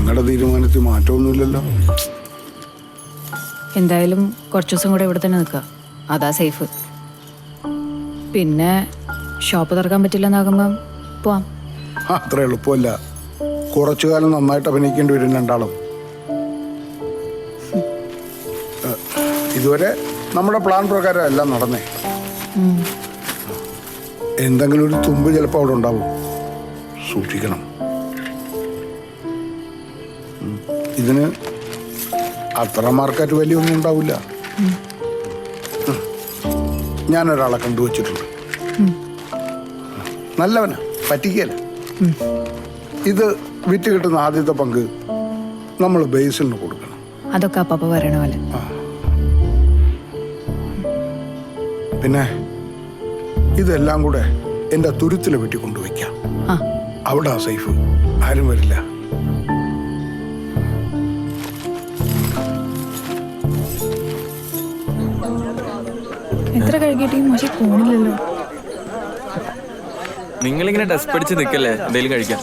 നിങ്ങളുടെ തീരുമാനത്തിൽ മാറ്റമൊന്നുമില്ലല്ലോ. എന്തായാലും കുറച്ച് ദിവസം കൂടെ ഇവിടെ തന്നെ നിൽക്കുക, അതാ സേഫ്. പിന്നെ ഷോപ്പ് തുറക്കാൻ പറ്റില്ലെന്നാകുമ്പം പോവാം. അത്ര എളുപ്പമല്ല. കുറച്ചു കാലം നന്നായിട്ട് അഭിനയിക്കേണ്ടി വരും രണ്ടാളും. ഇതുവരെ നമ്മുടെ പ്ലാൻ പ്രകാരം എല്ലാം നടന്നേ. എന്തെങ്കിലും ഒരു തുമ്പ് ചിലപ്പോൾ അവിടെ ഉണ്ടാവും, സൂക്ഷിക്കണം. ഇതിന് അത്ര മാർക്കാറ്റ് വലിയൊന്നും ഉണ്ടാവില്ല. ഞാനൊരാളെ കണ്ടുവച്ചിട്ടുണ്ട്, നല്ലവനാ, പറ്റിക്കല. ഇത് വിറ്റ് കിട്ടുന്ന ആദ്യത്തെ പങ്ക് നമ്മൾ ബേസിലിന് കൊടുക്കണം. അതൊക്കെ അപ്പ പറയണ പോലെ. പിന്നെ ഇതെല്ലാം കൂടെ എൻ്റെ തുരുത്തിൽ വെട്ടി കൊണ്ടുവയ്ക്കാം. അവിടെ ആ സേഫ്, ആരും വരില്ല. എത്ര കഴുകിയിട്ട് മോശം പോണില്ലല്ലോ. നിങ്ങളിങ്ങനെ ഡസ്റ്റ് പഠിച്ച് നിൽക്കല്ലേ, എന്തെങ്കിലും കഴിക്കാം.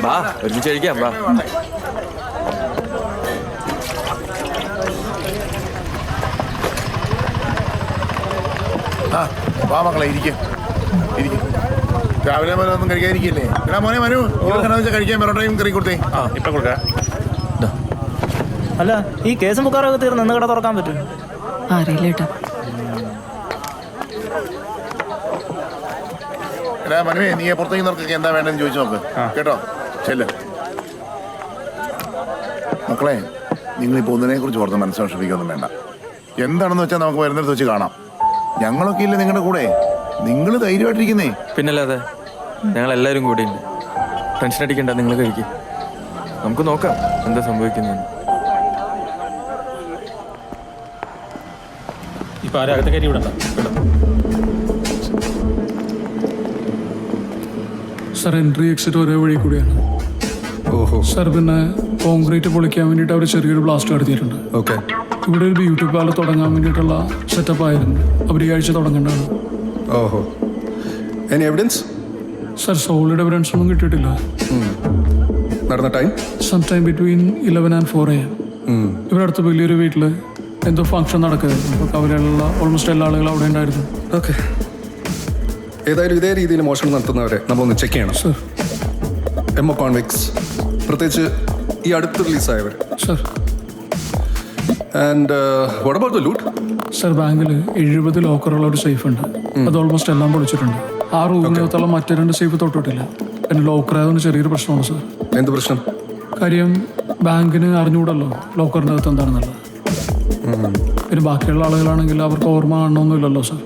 വാ, ഒരുമിച്ച് കഴിക്കാം. വാ. വാ മക്കളെ, ഇരിക്കും. രാവിലെ മോനെ ഒന്നും കഴിക്കാതിരിക്കില്ലേ? എടാ മോനെ മനു, വെച്ചാൽ കഴിക്കാൻ പൊറോട്ടയും കറി കൊടുത്തേ. ഇപ്പം കൊടുക്കാം. അല്ല, ഈ കേസും ബുക്കാറൊക്കെ തീർന്ന് ഇന്ന് കട തുറക്കാൻ പറ്റും? അറിയില്ല കേട്ടോ. എടാ മനുവേ, നീ പുറത്തേക്ക് നോക്കൊക്കെ എന്താ വേണ്ടെന്ന് ചോദിച്ചു നോക്ക് കേട്ടോ. ചെല്ല് മക്കളെ, നിങ്ങൾ ഈ പോകുന്നതിനെ കുറിച്ച് പുറത്ത് മനസ്സിലാക്കിയൊന്നും വേണ്ട. എന്താണെന്ന് വെച്ചാൽ നമുക്ക് വരുന്നിടത്ത് വെച്ച് കാണാം. ഞങ്ങളൊക്കെ ഇല്ലേ നിങ്ങളുടെ കൂടെ, നിങ്ങൾ ധൈര്യമായിട്ടിരിക്കുന്നേ. പിന്നല്ലാതെ ഞങ്ങൾ എല്ലാവരും കൂടി ഉണ്ട്. ടെൻഷൻ അടിക്കണ്ട, നിങ്ങൾ കഴിക്കും. നമുക്ക് നോക്കാം എന്താ സംഭവിക്കുന്നത്. ഇപ്പൊ ആരകത്തെ കയറ്റി വിടണ്ട. സാർ, എൻട്രി എക്സിറ്റ് ഒരേ വഴി കൂടിയാണ്. ഓഹോ സാർ, പിന്നെ കോൺക്രീറ്റ് പൊളിക്കാൻ വേണ്ടിയിട്ട് അവർ ചെറിയൊരു ബ്ലാസ്റ്റ് നടത്തിയിട്ടുണ്ട്. ഓക്കെ. ഇവിടെ ഒരു ബ്യൂട്ടി പാർലർ തുടങ്ങാൻ വേണ്ടിയിട്ടുള്ള സെറ്റപ്പ് ആയിരുന്നു. അവർ ഈ ആഴ്ച തുടങ്ങേണ്ടതാണ്. ഓഹോ. Any evidence? Sir, solid evidence ഒന്നും കിട്ടിയിട്ടില്ല. നടന്ന time? Some time between 11 and 4 AM. ഇവിടെ അടുത്ത് വലിയൊരു വീട്ടിൽ എന്തോ ഫംഗ്ഷൻ നടക്കുകയായിരുന്നു. അപ്പോൾ അവിടെയുള്ള ഓൾമോസ്റ്റ് എല്ലാ ആളുകളും അവിടെ ഉണ്ടായിരുന്നു. ഓക്കെ. ഏതായാലും ഇതേ രീതിയിൽ മോഷണം നടത്തുന്നവരെ നമ്മളൊന്ന് ചെക്ക് ചെയ്യണം. സാർ, എമ്മോ കോൺവിക്സ്, പ്രത്യേകിച്ച് ഈ അടുത്ത് റിലീസായവർ. Sir. And what about the loot? Sir, ബാങ്കിൽ 70 ലോക്കറുള്ള ഒരു സേഫ് ഉണ്ട്. അത് ഓൾമോസ്റ്റ് എല്ലാം പൊളിച്ചിട്ടുണ്ട്. ആ റൂമിനകത്തുള്ള മറ്റു 2 സേഫ് തൊട്ടിട്ടില്ല. പിന്നെ ലോക്കറായതുകൊണ്ട് ചെറിയൊരു പ്രശ്നമാണ് സാർ. എന്ത് പ്രശ്നം? കാര്യം ബാങ്കിന് അറിഞ്ഞുകൂടല്ലോ ലോക്കറിൻ്റെ അകത്ത് എന്താണെന്നുള്ളത്. പിന്നെ ബാക്കിയുള്ള ആളുകളാണെങ്കിൽ അവർക്ക് ഓർമ്മ കാണണമെന്നില്ലല്ലോ സാർ.